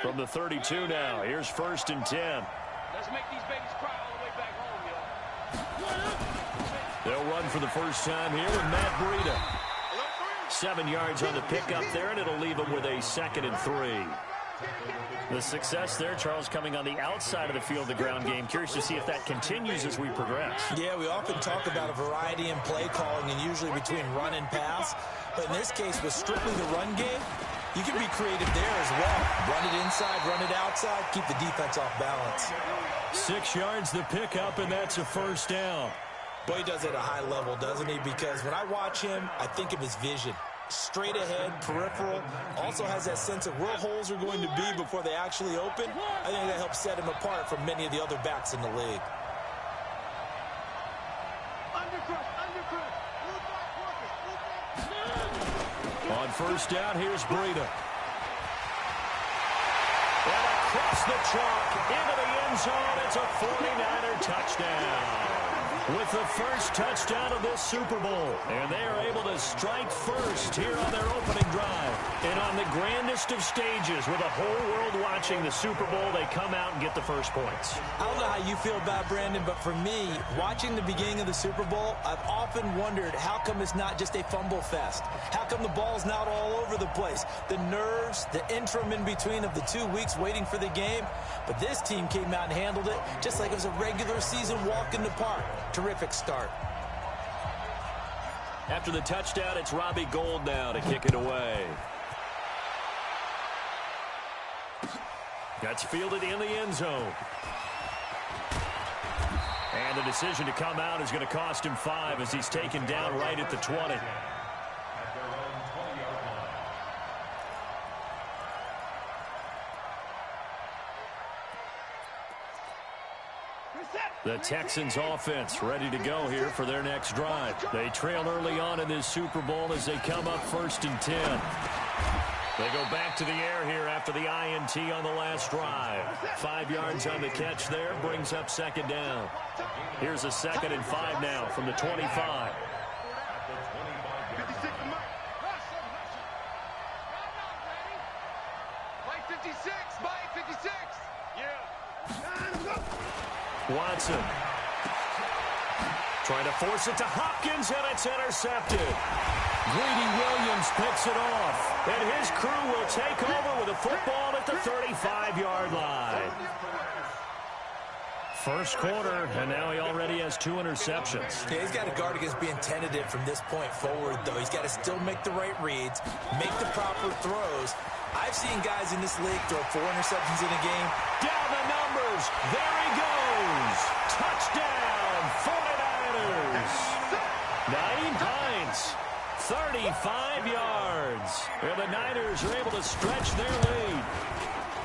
From the 32 now, here's 1st and 10. Let's make these babies cry all the way back home, y'all. They'll run for the first time here with Matt Breida. 7 yards on the pickup there, and it'll leave them with a 2nd and 3. The success there, Charles, coming on the outside of the field, the ground game. Curious to see if that continues as we progress. Yeah, we often talk about a variety in play calling and usually between run and pass. But in this case, with strictly the run game, you can be creative there as well. Run it inside, run it outside, keep the defense off balance. 6 yards the pickup, and that's a 1st down. Boy, he does it at a high level, doesn't he? Because when I watch him, I think of his vision. Straight ahead, peripheral, also has that sense of where holes are going to be before they actually open. I think that helps set him apart from many of the other backs in the league. On 1st down, here's Breida. And across the chalk, into the end zone, it's a 49er touchdown. With the first touchdown of this Super Bowl. And they are able to strike first here on their opening drive. And on the grandest of stages, with the whole world watching the Super Bowl, they come out and get the first points. I don't know how you feel about Brandon, but for me, watching the beginning of the Super Bowl, I've often wondered how come it's not just a fumble fest? How come the ball's not all over the place? The nerves, the interim in between of the 2 weeks waiting for the game. But this team came out and handled it just like it was a regular season walk in the park. Terrific start. After the touchdown, it's Robbie Gould now to kick it away. That's fielded in the end zone. And the decision to come out is going to cost him 5 as he's taken down right at the 20. The Texans offense ready to go here for their next drive. They trail early on in this Super Bowl as they come up 1st and 10. They go back to the air here after the INT on the last drive. 5 yards on the catch there, brings up 2nd down. Here's a 2nd and 5 now from the 25. Watson trying to force it to Hopkins, and it's intercepted. Greedy Williams picks it off, and his crew will take over with a football at the 35-yard line. First quarter, and now he already has 2 interceptions. Yeah, he's got to guard against being tentative from this point forward, though. He's got to still make the right reads, make the proper throws. I've seen guys in this league throw 4 interceptions in a game. Down the numbers. There he goes. Touchdown, 49ers. Naeem Hines, 35 yards. And the Niners are able to stretch their lead.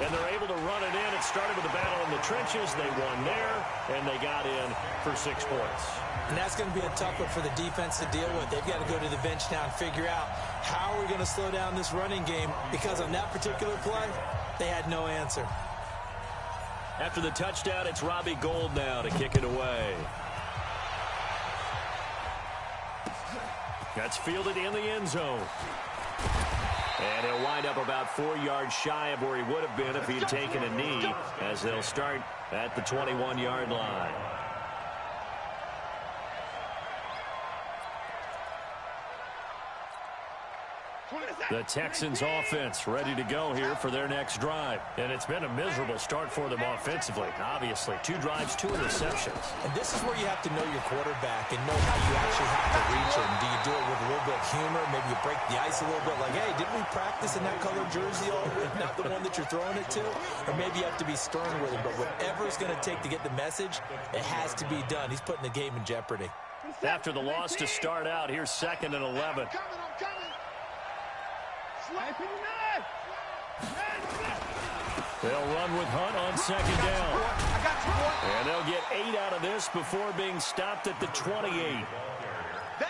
And they're able to run it in. It started with a battle in the trenches. They won there, and they got in for 6 points. And that's going to be a tough one for the defense to deal with. They've got to go to the bench now and figure out how are we going to slow down this running game, because on that particular play, they had no answer. After the touchdown, it's Robbie Gould now to kick it away. That's fielded in the end zone. And he'll wind up about 4 yards shy of where he would have been if he had taken a knee, as they'll start at the 21-yard line. The Texans offense ready to go here for their next drive. And it's been a miserable start for them offensively, obviously. 2 drives, 2 interceptions. And this is where you have to know your quarterback and know how you actually have to reach him. Do you do it with a little bit of humor? Maybe you break the ice a little bit, like, hey, didn't we practice in that colored jersey all week? Not the one that you're throwing it to? Or maybe you have to be stern with him. But whatever it's going to take to get the message, it has to be done. He's putting the game in jeopardy. After the loss to start out, here's 2nd and 11. They'll run with Hunt on 2nd down. And they'll get 8 out of this before being stopped at the 28.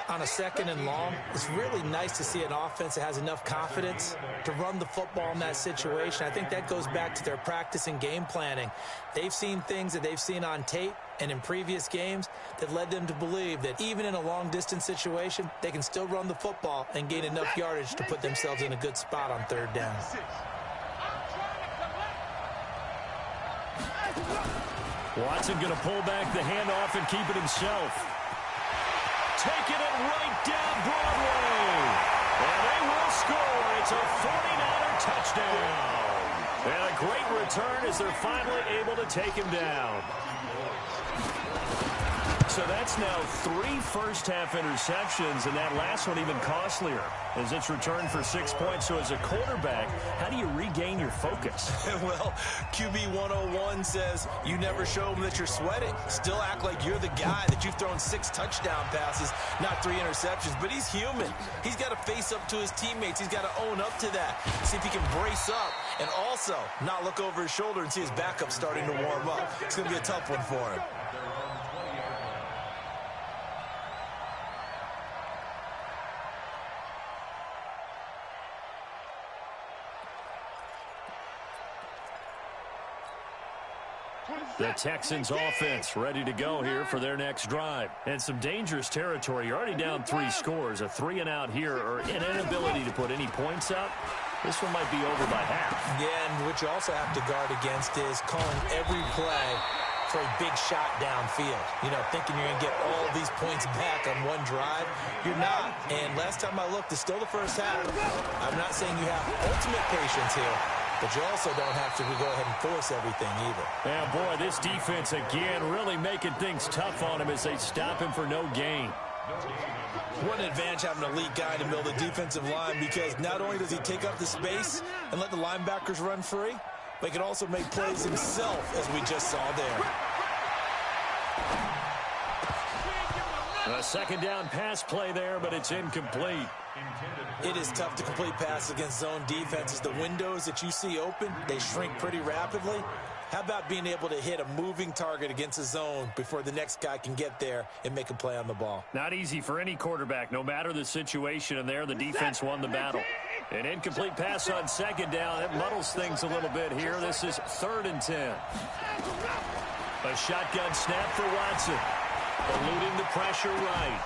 On a 2nd and long, it's really nice to see an offense that has enough confidence to run the football in that situation. I think that goes back to their practice and game planning. They've seen things that they've seen on tape and in previous games that led them to believe that even in a long-distance situation, they can still run the football and gain enough yardage to put themselves in a good spot on 3rd down. Watson going to pull back the handoff and keep it himself. Taking it right down Broadway. And they will score. It's a 49er touchdown. And a great return as they're finally able to take him down. So that's now 3 first-half interceptions, and that last one even costlier as it's returned for 6 points. So as a quarterback, how do you regain your focus? Well, QB 101 says you never show them that you're sweating. Still act like you're the guy, that you've thrown 6 touchdown passes, not 3 interceptions. But he's human. He's got to face up to his teammates. He's got to own up to that. See if he can brace up and also not look over his shoulder and see his backup starting to warm up. It's going to be a tough one for him. The Texans offense ready to go here for their next drive. And some dangerous territory. You're already down 3 scores. A 3-and-out here or an inability to put any points up. This one might be over by half. Yeah, and what you also have to guard against is calling every play for a big shot downfield. You know, thinking you're going to get all these points back on one drive. You're not. And last time I looked, it's still the first half. I'm not saying you have ultimate patience here, but you also don't have to go ahead and force everything either. Yeah, boy, this defense again really making things tough on him as they stop him for no gain. What an advantage having an elite guy in the middle of the defensive line, because not only does he take up the space and let the linebackers run free, but he can also make plays himself, as we just saw there. A second down pass play there, but it's incomplete. It is tough to complete passes against zone defenses. The windows that you see open, they shrink pretty rapidly. How about being able to hit a moving target against a zone before the next guy can get there and make a play on the ball? Not easy for any quarterback, no matter the situation, and there the defense won the battle. An incomplete pass on second down. It muddles things a little bit here. This is 3rd and 10. A shotgun snap for Watson. Eluding the pressure right.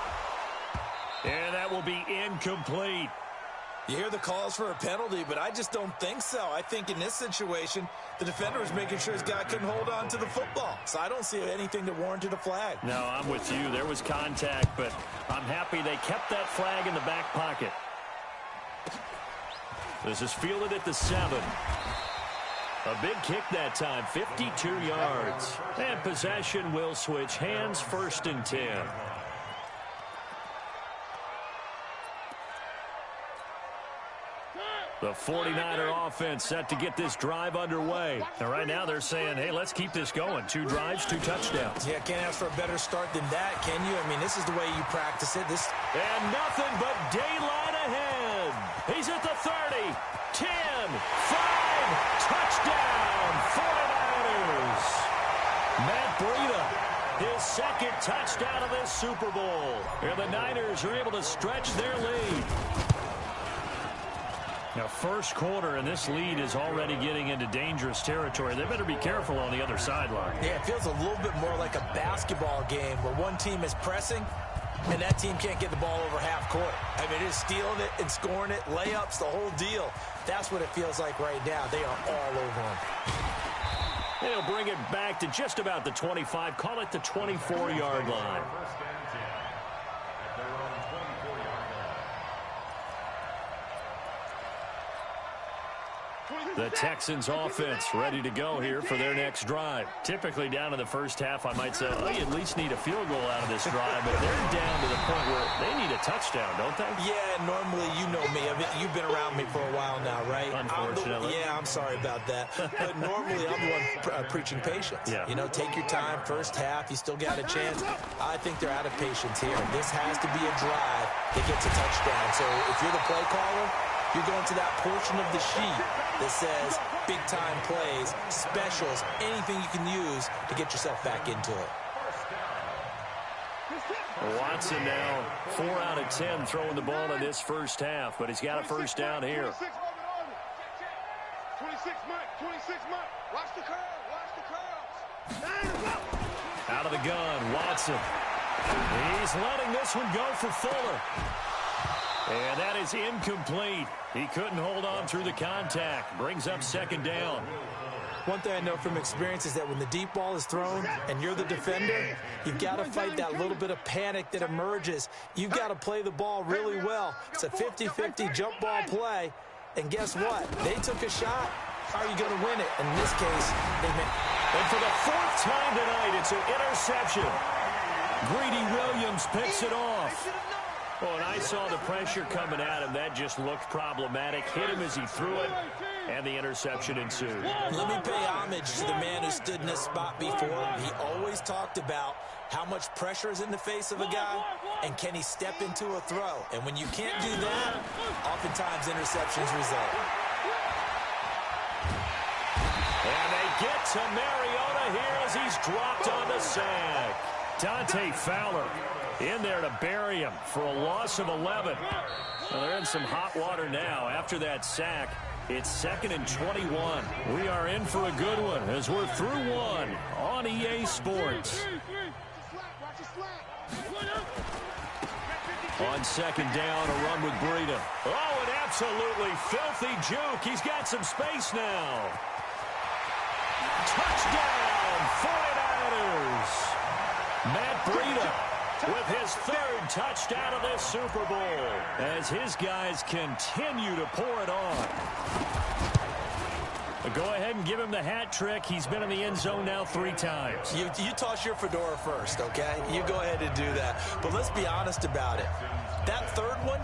And that will be incomplete. You hear the calls for a penalty, but I just don't think so. I think in this situation, the defender was making sure his guy couldn't hold on to the football. So I don't see anything that warranted a flag. No, I'm with you. There was contact, but I'm happy they kept that flag in the back pocket. This is fielded at the 7. A big kick that time, 52 yards. And possession will switch hands, 1st and 10. The 49er offense set to get this drive underway. And right now they're saying, hey, let's keep this going. 2 drives, 2 touchdowns. Yeah, can't ask for a better start than that, can you? I mean, this is the way you practice it. And nothing but daylight ahead. He's at the 30, 10, 5, touchdown, 49ers. Matt Breida, his 2nd touchdown of this Super Bowl. And the Niners are able to stretch their lead. Now, 1st quarter, and this lead is already getting into dangerous territory. They better be careful on the other sideline. Yeah, it feels a little bit more like a basketball game where one team is pressing and that team can't get the ball over half court. I mean, it's stealing it and scoring it, layups, the whole deal. That's what it feels like right now. They are all over them. They'll bring it back to just about the 25. Call it the 24-yard line. The Texans offense ready to go here for their next drive. Typically down in the first half, I might say, oh, you at least need a field goal out of this drive, but they're down to the point where they need a touchdown, don't they? Yeah, normally, you know me. I mean, you've been around me for a while now, right? Unfortunately. I'm sorry about that. But normally, I'm the one preaching patience. Yeah. You know, take your time, first half, you still got a chance. I think they're out of patience here. This has to be a drive that gets a touchdown. So if you're the play caller, you're going to that portion of the sheet that says big-time plays, specials, anything you can use to get yourself back into it. Watson now 4 out of 10 throwing the ball in this first half, but he's got a first down here. 26 Mike. Watch the curls. Out of the gun, Watson. He's letting this one go for Fuller. And that is incomplete. He couldn't hold on through the contact. Brings up 2nd down. One thing I know from experience is that when the deep ball is thrown and you're the defender, you've got to fight that little bit of panic that emerges. You've got to play the ball really well. It's a 50-50 jump ball play. And guess what? They took a shot. How are you going to win it? In this case, they made. And for the fourth time tonight, it's an interception. Greedy Williams picks it off. Oh, and I saw the pressure coming at him. That just looked problematic. Hit him as he threw it, and the interception ensued. Let me pay homage to the man who stood in this spot before. He always talked about how much pressure is in the face of a guy, and can he step into a throw. And when you can't do that, oftentimes interceptions result. And they get to Mariota here as he's dropped on the sack. Dante Fowler in there to bury him for a loss of 11. Well, they're in some hot water now after that sack. It's 2nd and 21. We are in for a good one as we're through one on EA Sports. On 2nd down, a run with Breida. Oh, an absolutely filthy juke. He's got some space now. Touchdown, 49ers. Matt Breida with his 3rd touchdown of this Super Bowl as his guys continue to pour it on. But go ahead and give him the hat trick. He's been in the end zone now 3 times. You toss your fedora first, okay? You go ahead and do that. But let's be honest about it. That 3rd one,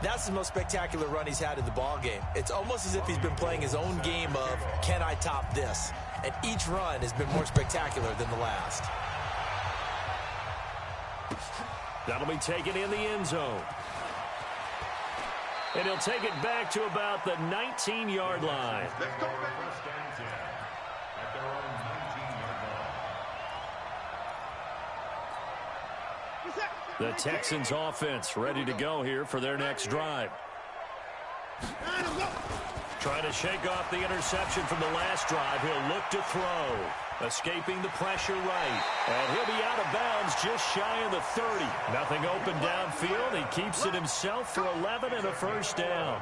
that's the most spectacular run he's had in the ball game. It's almost as if he's been playing his own game of, can I top this? And each run has been more spectacular than the last. That'll be taken in the end zone. And he'll take it back to about the 19-yard line. The Texans offense ready to go here for their next drive. Trying to shake off the interception from the last drive. He'll look to throw. Escaping the pressure right. And he'll be out of bounds just shy of the 30. Nothing open downfield. He keeps it himself for 11 and a first down.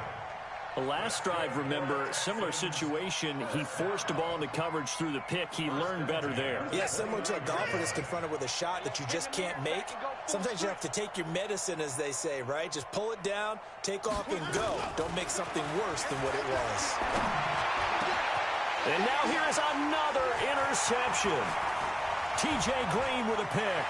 The last drive, remember, similar situation. He forced the ball into coverage through the pick. He learned better there. Yeah, similar to a golfer that's confronted with a shot that you just can't make. Sometimes you have to take your medicine, as they say, right? Just pull it down, take off, and go. Don't make something worse than what it was. And now here is another interception. T.J. Green with a pick.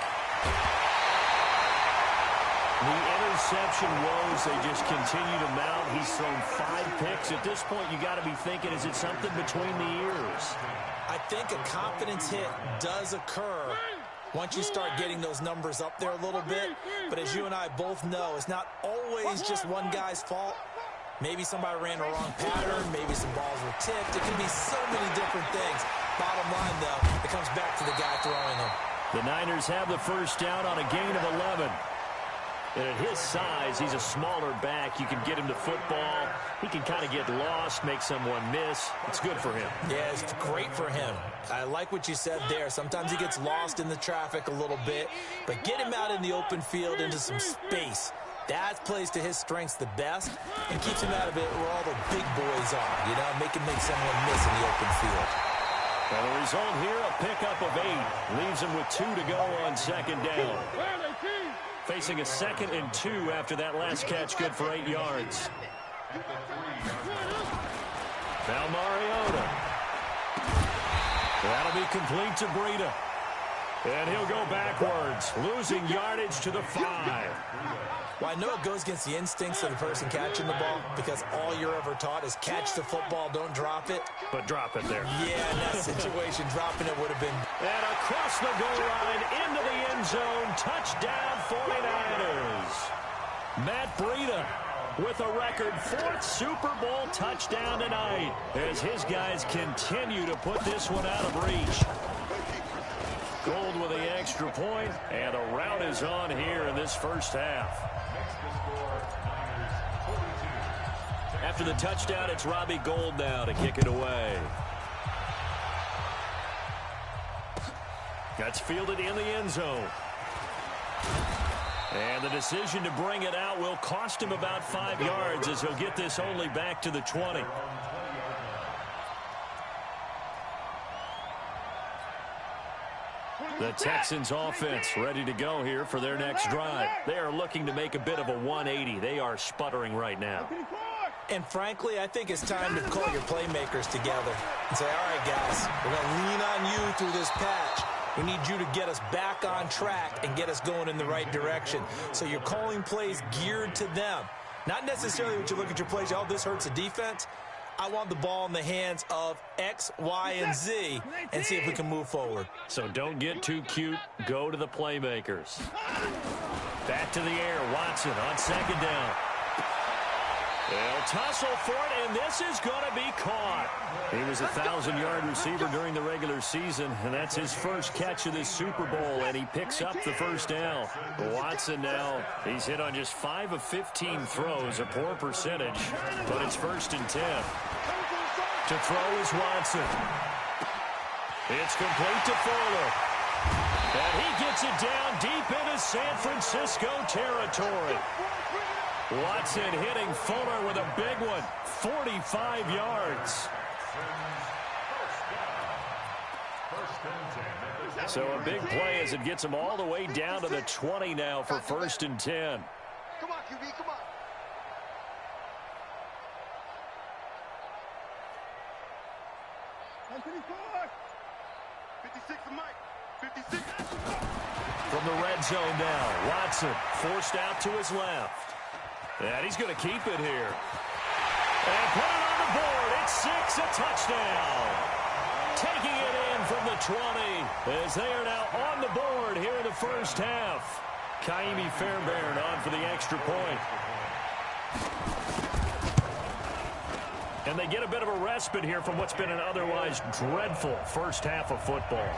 The interception woes, they just continue to mount. He's thrown 5 picks. At this point, you got to be thinking, is it something between the ears? I think a confidence hit does occur once you start getting those numbers up there a little bit. But as you and I both know, it's not always just one guy's fault. Maybe somebody ran a wrong pattern. Maybe some balls were tipped. It can be so many different things. Bottom line, though, it comes back to the guy throwing them. The Niners have the first down on a gain of 11. And at his size, he's a smaller back. You can get him to football. He can kind of get lost, make someone miss. It's good for him. Yeah, it's great for him. I like what you said there. Sometimes he gets lost in the traffic a little bit. But get him out in the open field into some space. That plays to his strengths the best and keeps him out of it where all the big boys are, you know, make someone miss in the open field. Well, the result here, a pickup of 8. Leaves him with 2 to go on 2nd down. Facing a 2nd and 2 after that last catch, good for 8 yards. Now Mariota. That'll be complete to Breida. And he'll go backwards, losing yardage to the 5. Well, I know it goes against the instincts of the person catching the ball because all you're ever taught is catch the football, don't drop it. But drop it there. Yeah, in that situation, dropping it would have been. And across the goal line, into the end zone, touchdown 49ers. Matt Breida with a record 4th Super Bowl touchdown tonight as his guys continue to put this one out of reach. Gold with the extra point, and the rout is on here in this first half. After the touchdown, it's Robbie Gould now to kick it away. That's fielded in the end zone. And the decision to bring it out will cost him about 5 yards as he'll get this only back to the 20. The Texans offense ready to go here for their next drive. They are looking to make a bit of a 180. They are sputtering right now. And frankly, I think it's time to call your playmakers together and say, all right, guys, we're going to lean on you through this patch. We need you to get us back on track and get us going in the right direction. So you're calling plays geared to them. Not necessarily when you look at your plays, oh, this hurts the defense. I want the ball in the hands of X, Y, and Z and see if we can move forward. So don't get too cute. Go to the playmakers. Back to the air. Watson on second down. They'll tussle for it, and this is going to be caught. He was a 1,000-yard receiver during the regular season, and that's his first catch of this Super Bowl, and he picks up the first down. Watson now, he's hit on just 5 of 15 throws, a poor percentage, but it's 1st and 10. To throw is Watson. It's complete to Fuller. And he gets it down deep into San Francisco territory. Watson hitting Fuller with a big one, 45 yards. So a big play as it gets him all the way down to the 20 now for 1st and 10. Come on, QB, come on. From the red zone now, Watson forced out to his left. And he's going to keep it here. And put it on the board. It's 6, a touchdown. Taking it in from the 20 as they are now on the board here in the first half. Kaimi Fairbairn on for the extra point. And they get a bit of a respite here from what's been an otherwise dreadful first half of football.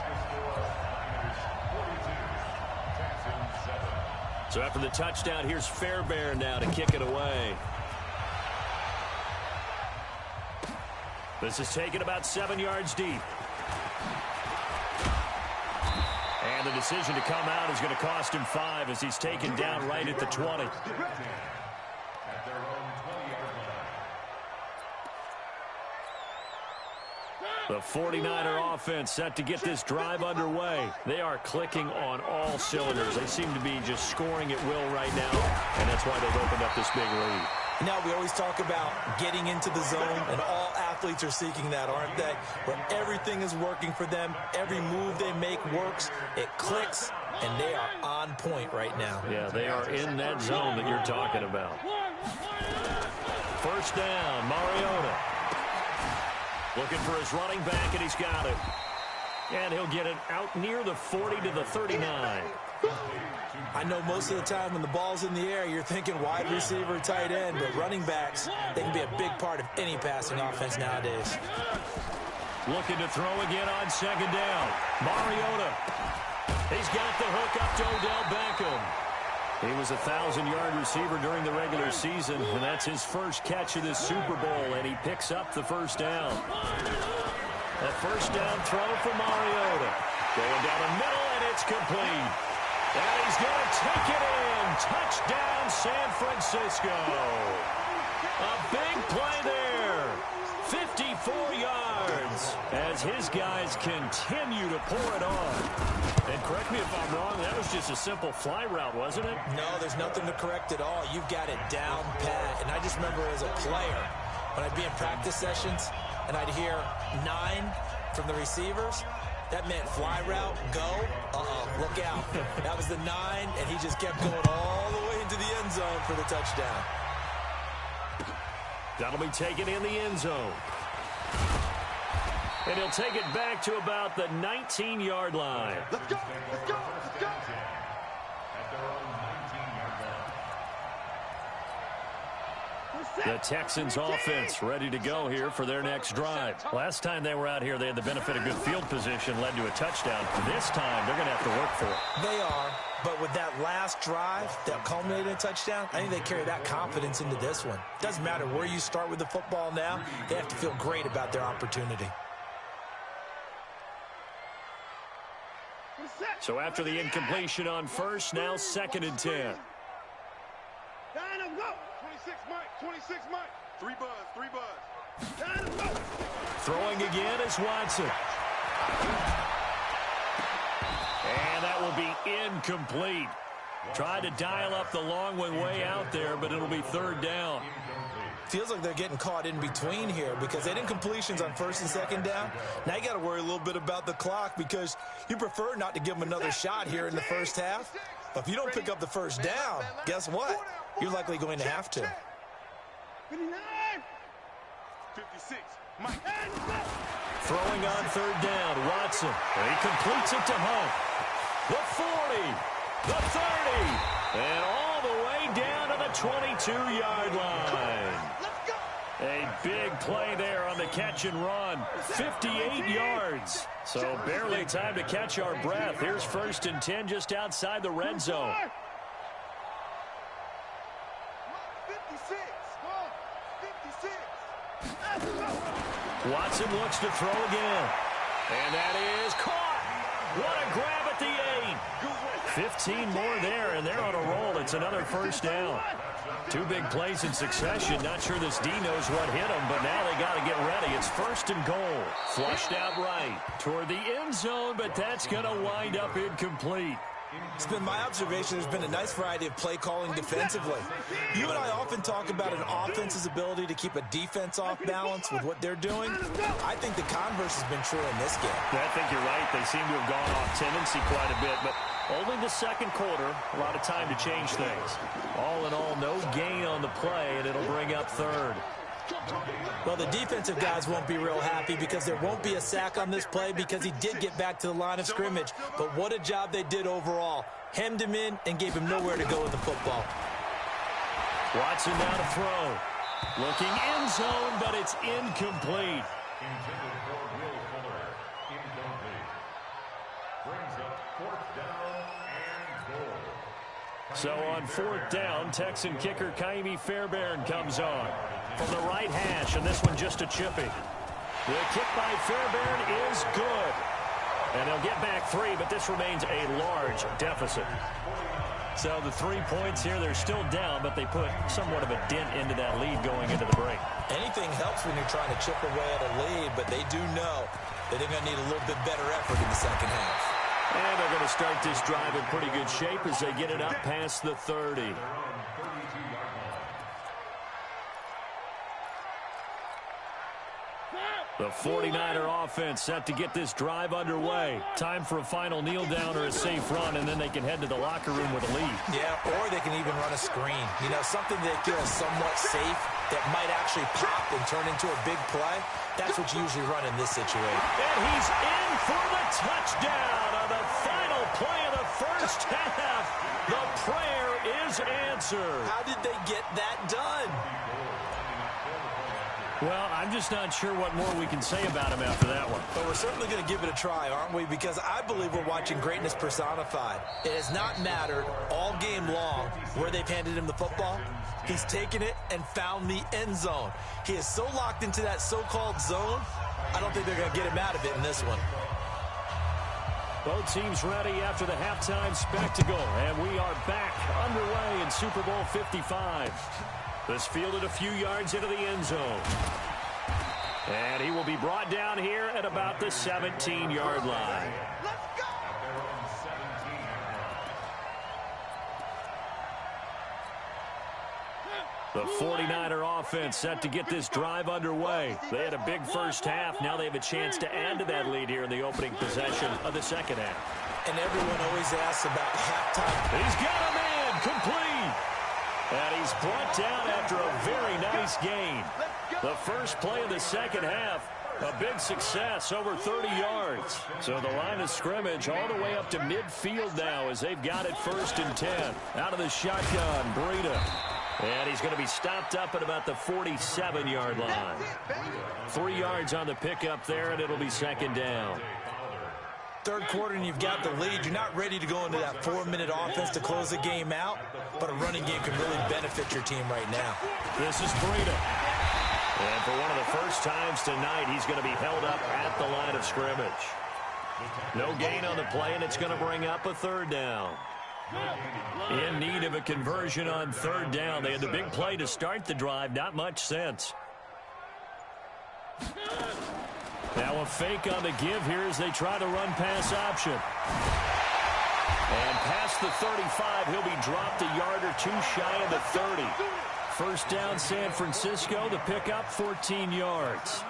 So after the touchdown, here's Fairbairn now to kick it away. This is taken about 7 yards deep. And the decision to come out is going to cost him 5 as he's taken down right at the 20. The 49er offense set to get this drive underway. They are clicking on all cylinders. They seem to be just scoring at will right now, and that's why they've opened up this big lead. Now, we always talk about getting into the zone, and all athletes are seeking that, aren't they? Where everything is working for them, every move they make works, it clicks, and they are on point right now. Yeah, they are in that zone that you're talking about. First down, Mariota. Looking for his running back, and he's got it. And he'll get it out near the 40 to the 39. I know most of the time when the ball's in the air, you're thinking wide receiver, tight end, but running backs, they can be a big part of any passing offense nowadays. Looking to throw again on second down. Mariota. He's got the hook up to Odell Beckham. He was a 1,000-yard receiver during the regular season, and that's his first catch of this Super Bowl, and he picks up the first down. A first down throw for Mariota. Going down the middle, and it's complete. And he's going to take it in. Touchdown, San Francisco. A big play there. 54 yards as his guys continue to pour it on. And correct me if I'm wrong, that was just a simple fly route, wasn't it? No, there's nothing to correct at all. You've got it down pat. And I just remember as a player, when I'd be in practice sessions and I'd hear 9 from the receivers, that meant fly route, go, look out. That was the 9, and he just kept going all the way into the end zone for the touchdown. That'll be taken in the end zone. And he'll take it back to about the 19-yard line. Let's go, let's go, let's go. The Texans offense ready to go here for their next drive. Last time they were out here, they had the benefit of good field position, led to a touchdown. This time, they're going to have to work for it. They are, but with that last drive that culminated in a touchdown, I think they carry that confidence into this one. Doesn't matter where you start with the football now, they have to feel great about their opportunity. So after the incompletion on first, now 2nd and 10. 26 Mike, 26 Mike. 3 buzz. Throwing again is Watson. be incomplete. Tried to dial up the long one way out there, but it'll be third down. Feels like they're getting caught in between here because they did incompletions on first and second down. Now you got to worry a little bit about the clock because you prefer not to give them another shot here in the first half. But if you don't pick up the first down, guess what? You're likely going to have to. 56. Throwing on third down, Watson. He completes it to Hunt. The 40, the 30, and all the way down to the 22-yard line. A big play there on the catch and run. 58 yards. So barely time to catch our breath. Here's first and 10 just outside the red zone. 56. Watson looks to throw again. And that is caught. What a grab at the 8. 15 more there, and they're on a roll. It's another first down. Two big plays in succession. Not sure this D knows what hit him, but now they got to get ready. It's first and goal. Flushed out right toward the end zone, but that's going to wind up incomplete. It's been my observation there's been a nice variety of play calling defensively. You and I often talk about an offense's ability to keep a defense off balance with what they're doing. I think the converse has been true in this game. I think you're right. They seem to have gone off tendency quite a bit, but only the second quarter, a lot of time to change things. All in all, no gain on the play, and it'll bring up third. Well, the defensive guys won't be real happy because there won't be a sack on this play because he did get back to the line of scrimmage. But what a job they did overall. Hemmed him in and gave him nowhere to go with the football. Watson now to throw. Looking end zone, but it's incomplete. So on fourth down, Texan kicker Kaimi Fairbairn comes on from the right hash, and this one just a chippy. The kick by Fairbairn is good. And they'll get back 3, but this remains a large deficit. So the 3 points here, they're still down, but they put somewhat of a dent into that lead going into the break. Anything helps when you're trying to chip away at a lead, but they do know that they're going to need a little bit better effort in the second half. And they're going to start this drive in pretty good shape as they get it up past the 30. The 49er offense set to get this drive underway. Time for a final kneel down or a safe run, and then they can head to the locker room with a lead. Yeah, or they can even run a screen. You know, something they feel somewhat safe that might actually pop and turn into a big play. That's what you usually run in this situation. And he's in for the touchdown on the final play of the first half. The prayer is answered. How did they get that done? Well, I'm just not sure what more we can say about him after that one. But we're certainly going to give it a try, aren't we? Because I believe we're watching greatness personified. It has not mattered all game long where they've handed him the football. He's taken it and found the end zone. He is so locked into that so-called zone, I don't think they're going to get him out of it in this one. Both teams ready after the halftime spectacle, and we are back underway in Super Bowl 55. This fielded a few yards into the end zone. And he will be brought down here at about the 17-yard line. The 49er offense set to get this drive underway. They had a big first half. Now they have a chance to add to that lead here in the opening possession of the second half. And everyone always asks about halftime. He's got a man complete. And he's brought down after a very nice gain. The first play of the second half, a big success, over 30 yards. So the line of scrimmage all the way up to midfield now as they've got it first and 10. Out of the shotgun, Breida. And he's going to be stopped up at about the 47-yard line. 3 yards on the pickup there, and it'll be second down. Third quarter and you've got the lead. You're not ready to go into that 4-minute offense to close the game out, but a running game can really benefit your team right now. This is Breida. And for one of the first times tonight, he's going to be held up at the line of scrimmage. No gain on the play, and it's going to bring up a third down. In need of a conversion on third down. They had the big play to start the drive. Not much sense. Now a fake on the give here as they try to run pass option. And past the 35, he'll be dropped a yard or two shy of the 30. First down, San Francisco. The pickup, 14 yards.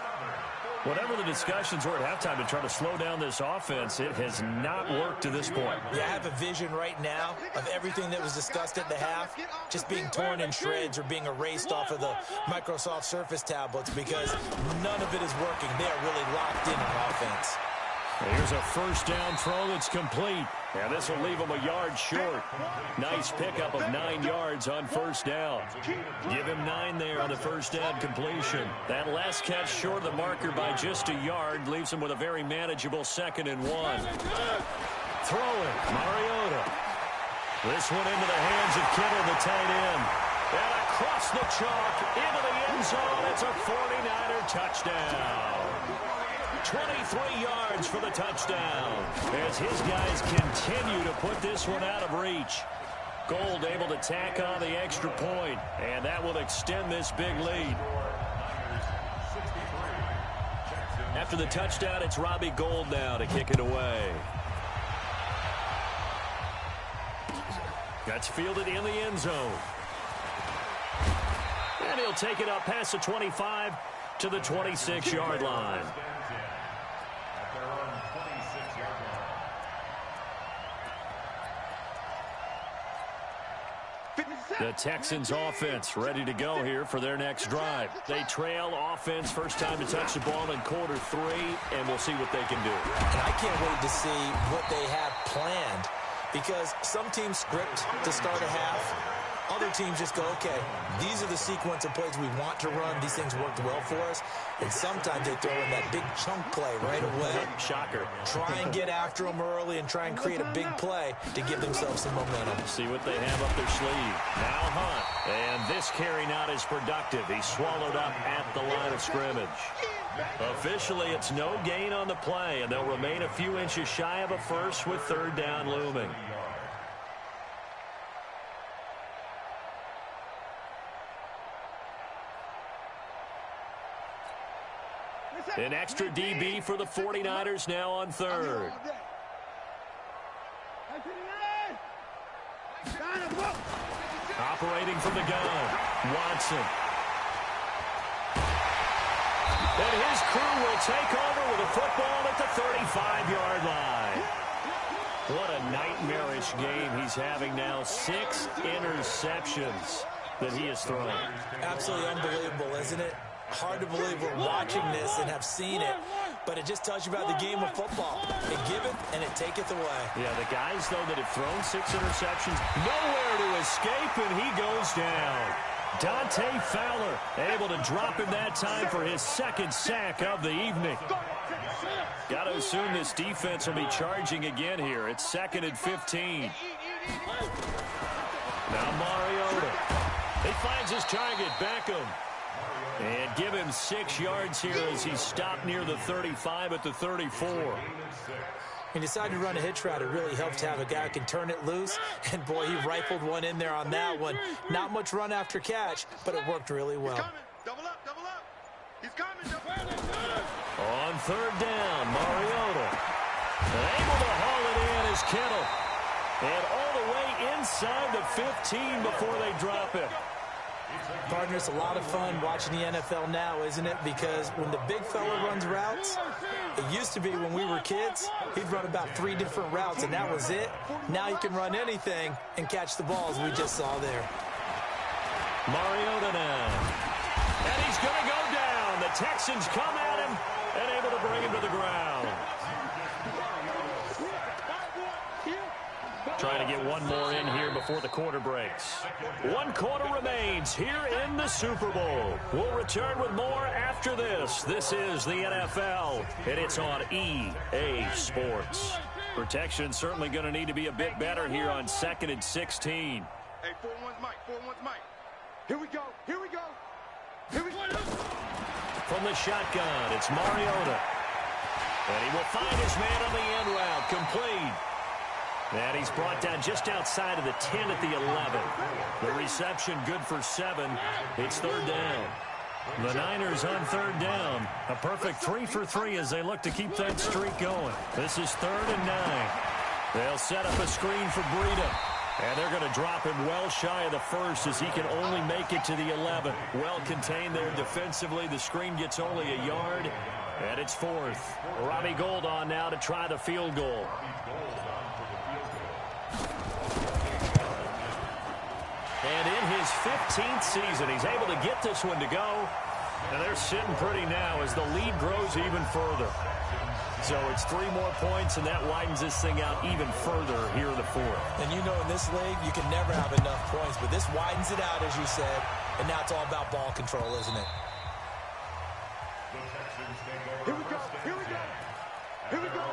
Whatever the discussions were at halftime to try to slow down this offense, it has not worked to this point. Yeah, I have a vision right now of everything that was discussed at the half just being torn in shreds or being erased off of the Microsoft Surface tablets because none of it is working. They are really locked in on offense. Here's a first down throw that's complete. And this will leave him a yard short. Nice pickup of 9 yards on first down. Give him 9 there on the first down completion. That last catch short of the marker by just a yard leaves him with a very manageable 2nd and 1. Throwing, Mariota. This one into the hands of Kittle, the tight end. And across the chalk, into the end zone. It's a 49er touchdown. 23 yards for the touchdown as his guys continue to put this one out of reach. Gold able to tack on the extra point, and that will extend this big lead. After the touchdown, it's Robbie Gould now to kick it away. That's fielded in the end zone. And he'll take it up past the 25 to the 26-yard line. The Texans offense ready to go here for their next drive. They trail offense, first time to touch the ball in quarter 3, and we'll see what they can do. And I can't wait to see what they have planned because some teams script to start a half. Other teams just go, okay, these are the sequence of plays we want to run. These things worked well for us. And sometimes they throw in that big chunk play right away. Shocker. Try and get after them early and try and create a big play to give themselves some momentum. See what they have up their sleeve. Now Hunt. And this carry not as productive. He's swallowed up at the line of scrimmage. Officially, it's no gain on the play, and they'll remain a few inches shy of a first with 3rd down looming. An extra DB for the 49ers now on 3rd. Operating from the gun, Watson. And his crew will take over with a football at the 35-yard line. What a nightmarish game he's having now. 6 interceptions that he has thrown. Absolutely unbelievable, isn't it? Hard to believe we're watching this and have seen it, but it just tells you about the game of football. It giveth and it taketh away. Yeah, the guys, though, that have thrown 6 interceptions, nowhere to escape, and he goes down. Dante Fowler able to drop him that time for his 2nd sack of the evening. Got to assume this defense will be charging again here. It's 2nd and 15. Now Mariota. He finds his target, Beckham. And give him 6 yards here as he stopped near the 35 at the 34. He decided to run a hitch route. It really helps to have a guy who can turn it loose. And, boy, he rifled one in there on that one. Not much run after catch, but it worked really well. Double up, double up. He's coming, double up. On 3rd down, Mariota. Able to haul it in is Kittle. And all the way inside the 15 before they drop it. Partner, it's a lot of fun watching the NFL now, isn't it? Because when the big fella runs routes, it used to be when we were kids, he'd run about 3 different routes, and that was it. Now he can run anything and catch the ball, as we just saw there. Mariota now. And he's going to go down. The Texans come at him and able to bring him to the ground. Trying to get one more in here before the quarter breaks. 1 quarter remains here in the Super Bowl. We'll return with more after this. This is the NFL, and it's on EA Sports. Protection certainly going to need to be a bit better here on 2nd and 16. Hey, 4-1's Mike, 4-1's Mike. Here we go, here we go. Here we go. From the shotgun, it's Mariota. And he will find his man on the end route, complete. And he's brought down just outside of the 10 at the 11. The reception good for 7. It's 3rd down. The Niners on 3rd down. A perfect 3 for 3 as they look to keep that streak going. This is 3rd and 9. They'll set up a screen for Breida. And they're going to drop him well shy of the first as he can only make it to the 11. Well contained there defensively. The screen gets only a yard, and it's fourth. Robbie Gould on now to try the field goal. And in his 15th season, he's able to get this one to go. And they're sitting pretty now as the lead grows even further. So it's 3 more points, and that widens this thing out even further here in the fourth. And you know in this league, you can never have enough points, but this widens it out, as you said, and now it's all about ball control, isn't it? Here we go. Here we go. Here we go.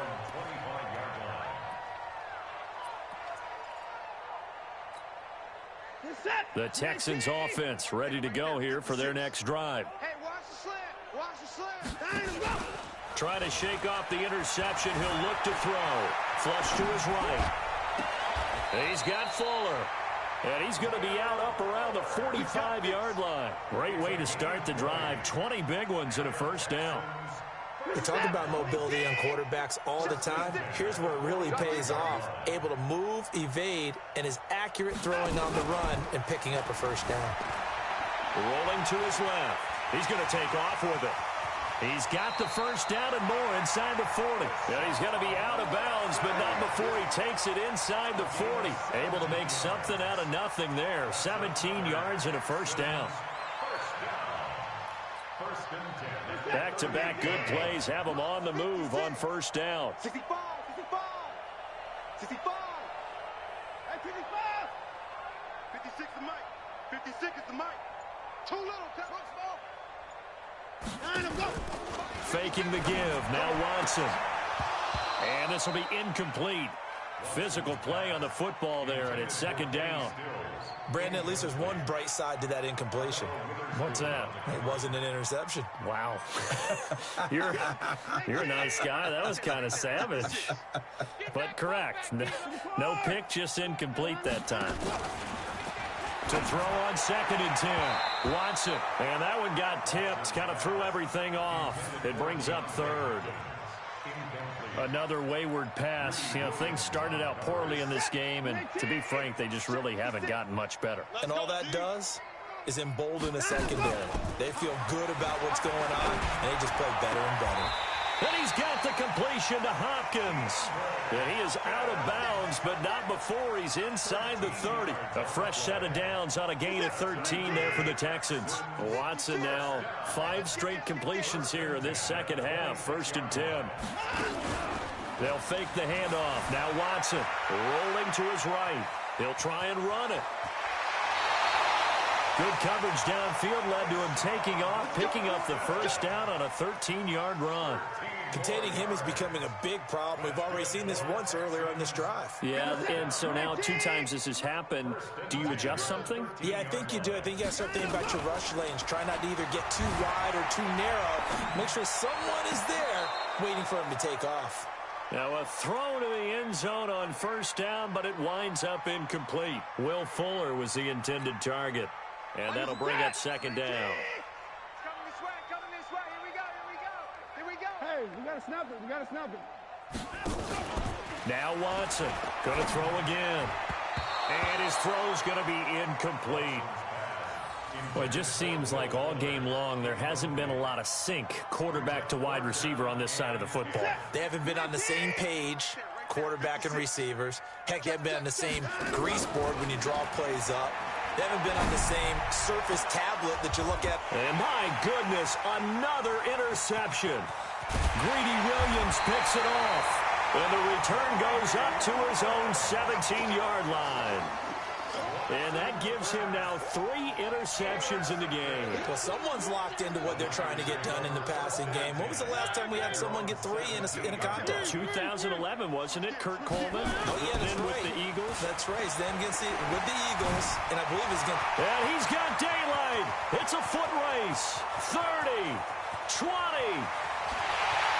The Texans offense ready to go here for their next drive. Hey, watch the slant. Watch the slant. Trying to shake off the interception. He'll look to throw. Flush to his right. He's got Fuller. And he's going to be out up around the 45-yard line. Great way to start the drive. 20 big ones and a first down. We talk about mobility on quarterbacks all the time. Here's where it really pays off. Able to move, evade, and is accurate throwing on the run and picking up a first down. Rolling to his left. He's going to take off with it. He's got the first down and more inside the 40. And he's going to be out of bounds, but not before he takes it inside the 40. Able to make something out of nothing there. 17 yards and a first down. Back-to-back good plays have him on the move on first down. 65, 65, 65. Hey, 55. 56 the mic. 56 is the mic. Too little. Faking the give. Now Watson. And this will be incomplete. Physical play on the football there, and it's second down. Brandon, at least there's one bright side to that incompletion. What's that? It wasn't an interception. Wow. You're a nice guy. That was kind of savage. But correct. No pick, just incomplete that time. To throw on 2nd and 10. Watson. And that one got tipped. Kind of threw everything off. It brings up 3rd. Another wayward pass. You know, things started out poorly in this game, and to be frank, they just really haven't gotten much better. And all that does is embolden a secondary. They feel good about what's going on, and they just play better and better. And he's got the completion to Hopkins. And he is out of bounds, but not before he's inside the 30. A fresh set of downs on a gain of 13 there for the Texans. Watson now 5 straight completions here in this second half. 1st and 10. They'll fake the handoff. Now Watson rolling to his right. He'll try and run it. Good coverage downfield led to him taking off, picking up the first down on a 13-yard run. Containing him is becoming a big problem. We've already seen this once earlier on this drive. Yeah, and so now 2 times this has happened. Do you adjust something? Yeah, I think you do. I think you got to start thinking about your rush lanes. Try not to either get too wide or too narrow. Make sure someone is there waiting for him to take off. Now a throw to the end zone on first down, but it winds up incomplete. Will Fuller was the intended target. And that'll bring up 2nd down. Coming this way, coming this way. Here we go, here we go. Here we go. Hey, we got to snap it. We got to snap it. Now Watson going to throw again. And his throw's going to be incomplete. Well, it just seems like all game long there hasn't been a lot of sync quarterback to wide receiver on this side of the football. They haven't been on the same page, quarterback and receivers. Heck, they haven't been on the same grease board when you draw plays up. They haven't been on the same surface tablet that you look at. And my goodness, another interception. Greedy Williams picks it off. And the return goes up to his own 17-yard line. And that gives him now 3 interceptions in the game. Well, someone's locked into what they're trying to get done in the passing game. When was the last time we had someone get 3 in a contest? 2011, wasn't it, Kurt Coleman? Oh, yeah, that's then right. With the Eagles. That's right. It's them with the Eagles, and I believe it's going to... And he's got daylight. It's a foot race. 30, 20.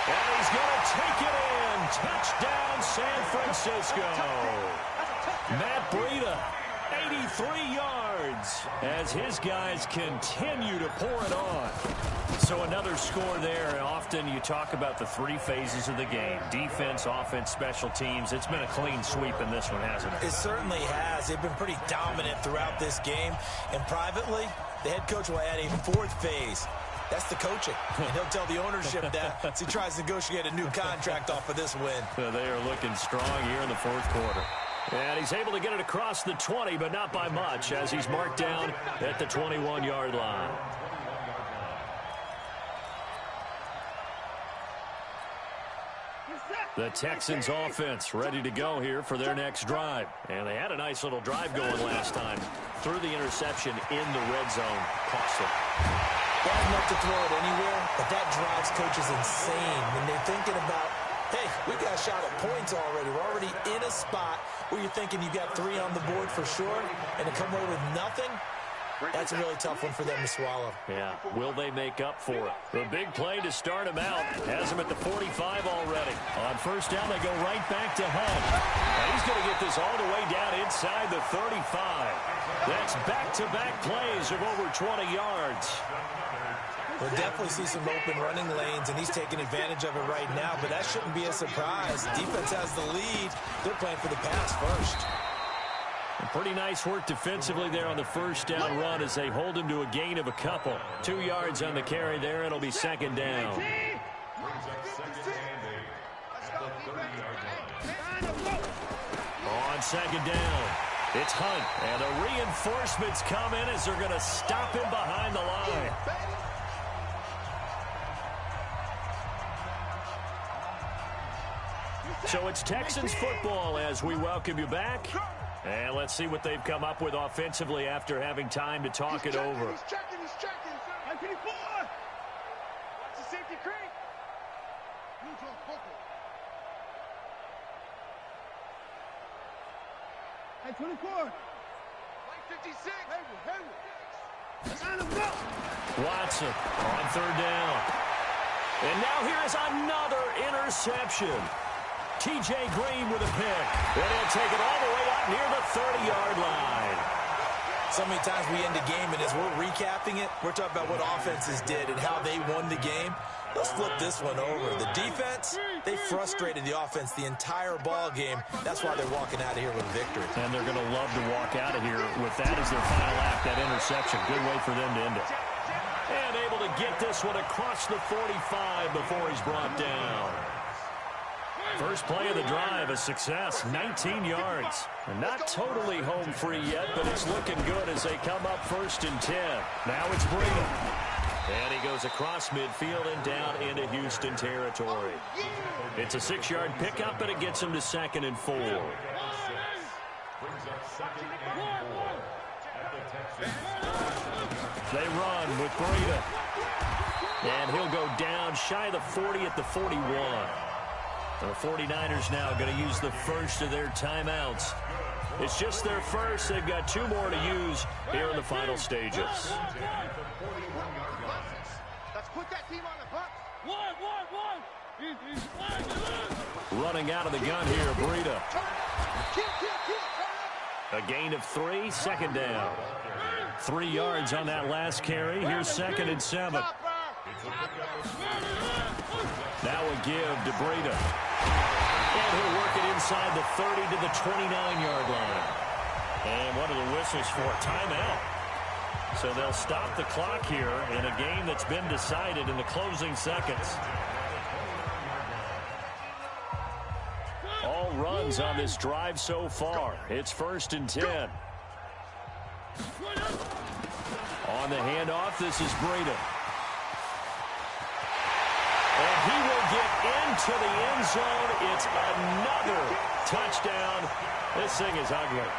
And he's going to take it in. Touchdown, San Francisco. Matt Breida 83 yards as his guys continue to pour it on. So another score there, and often you talk about the three phases of the game: defense, offense, special teams. It's been a clean sweep in this one, hasn't it? It certainly has. They've been pretty dominant throughout this game. And privately, the head coach will add a fourth phase. That's the coaching. And he'll tell the ownership that as he tries to negotiate a new contract off of this win. So they are looking strong here in the fourth quarter. And he's able to get it across the 20, but not by much, as he's marked down at the 21-yard line. The Texans offense ready to go here for their next drive. And they had a nice little drive going last time. Threw the interception in the red zone. Costly. Bad enough to throw it anywhere, but that drives coaches insane when they're thinking about, hey, we got a shot at points already. We're already in a spot where you're thinking you got 3 on the board for sure, and to come away with nothing, that's a really tough one for them to swallow. Yeah, will they make up for it? The big play to start him out has him at the 45 already. On first down, they go right back to Hunt. And he's going to get this all the way down inside the 35. That's back-to-back plays of over 20 yards. We'll definitely see some open running lanes, and he's taking advantage of it right now, but that shouldn't be a surprise. Defense has the lead. They're playing for the pass first. Pretty nice work defensively there on the first down run as they hold him to a gain of a couple. 2 yards on the carry there. It'll be second down. On second down, it's Hunt. And the reinforcements come in as they're going to stop him behind the line. So it's Texans football as we welcome you back. And let's see what they've come up with offensively after having time to talk it over. He's checking. I'm 54. Watch the safety creep. Neutral focal. Hey, 24. Like 56. Watson on third down. And now here is another interception. T.J. Green with a pick. And he'll take it all the way up near the 30-yard line. So many times we end the game, and as we're recapping it, we're talking about what offenses did and how they won the game. Let's flip this one over. The defense, they frustrated the offense the entire ball game. That's why they're walking out of here with a victory. And they're going to love to walk out of here with that as their final act, that interception. Good way for them to end it. And able to get this one across the 45 before he's brought down. First play of the drive, a success, 19 yards. And not totally home free yet, but it's looking good as they come up first and 10. Now it's Breida. And he goes across midfield and down into Houston territory. It's a 6-yard pickup, and it gets him to 2nd and 4. They run with Breida. And he'll go down shy of the 40 at the 41. The 49ers now going to use the first of their timeouts. It's just their first. They've got 2 more to use here in the final stages. Let's put that team on the bus. Running out of the gun here, Breida. A gain of 3, second down. 3 yards on that last carry. Here's 2nd and 7. Now a give to Breida. And he'll work it inside the 30 to the 29-yard line. And what are the whistles for? Timeout. So they'll stop the clock here in a game that's been decided in the closing seconds. All runs on this drive so far. It's 1st and 10. On the handoff, this is Breida. And he will get into the end zone. It's another touchdown. This thing is ugly.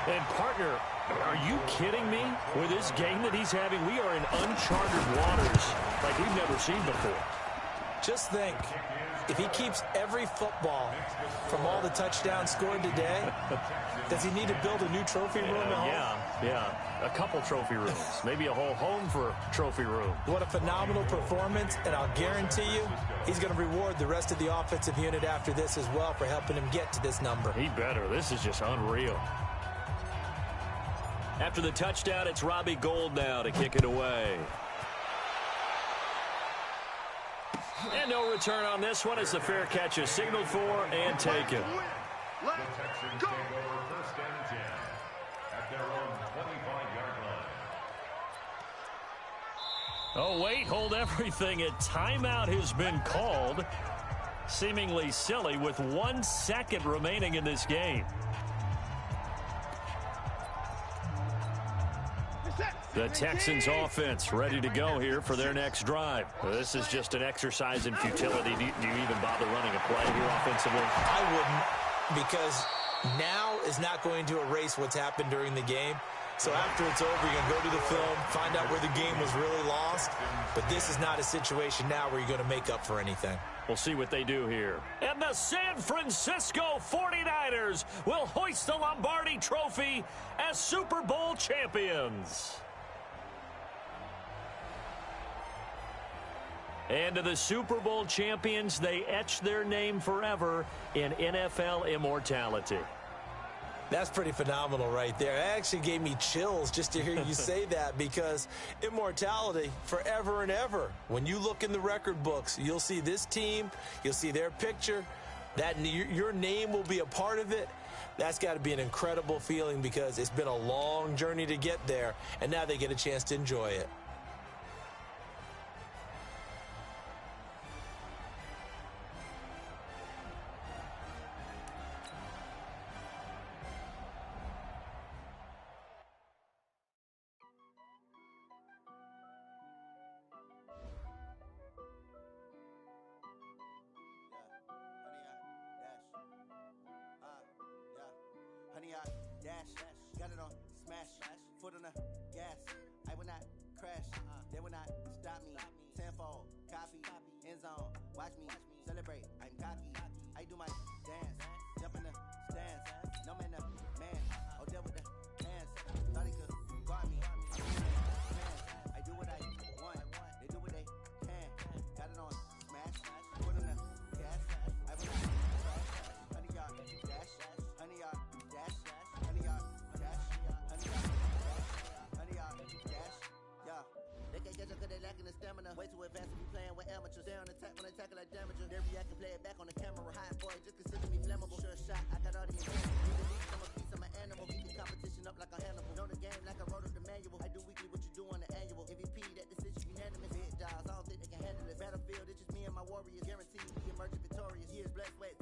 And, partner, are you kidding me? With this game that he's having, we are in uncharted waters like we've never seen before. Just think, if he keeps every football from all the touchdowns scored today, does he need to build a new trophy room at home? Yeah. A couple trophy rooms. Maybe a whole home for a trophy room. What a phenomenal performance, and I'll guarantee you he's going to reward the rest of the offensive unit after this as well for helping him get to this number. He better. This is just unreal. After the touchdown, it's Robbie Gould now to kick it away. And no return on this one as the fair catch is signaled for and taken. Let's go. First and 10 at their own 25-yard line. Oh, wait, hold everything. A timeout has been called. Seemingly silly with 1 second remaining in this game. The Texans offense ready to go here for their next drive. This is just an exercise in futility. Do you even bother running a play here offensively? I wouldn't, because now is not going to erase what's happened during the game. So after it's over, you're going to go to the film, find out where the game was really lost. But this is not a situation now where you're going to make up for anything. We'll see what they do here. And the San Francisco 49ers will hoist the Lombardi Trophy as Super Bowl champions. And to the Super Bowl champions, they etch their name forever in NFL immortality. That's pretty phenomenal right there. It actually gave me chills just to hear you say that, because immortality forever and ever. When you look in the record books, you'll see this team, you'll see their picture, that your name will be a part of it. That's got to be an incredible feeling, because it's been a long journey to get there, and now they get a chance to enjoy it. Honey, I dash, got it on smash, foot on the gas. I will not crash, they will not stop me. Tenfold, copy, end zone, watch me celebrate. I'm cocky, I do my dance, jump in the stands. No man, the man, oh, there with the hands. Thought he could guard me. I do what I want, they do what they can. Got it on smash, foot on the gas. I will not crash, honey, y'all dash, honey, y'all. Lacking the stamina, way too advanced to be playing with amateurs. Stay on attack when I tackle like damager. They react and play it back on the camera. Hot boy, just consider me flammable. Sure shot, I got all the intent. Need the lead, I'm a piece of my animal. Keep the competition up like a Hannibal. Know the game like I wrote up the manual. I do weekly what you do on the annual. MVP, that decision unanimous. Big dogs, I don't think they can handle it. Battlefield, it's just me and my warriors. Guaranteed we emerging victorious. Years, blood, sweat,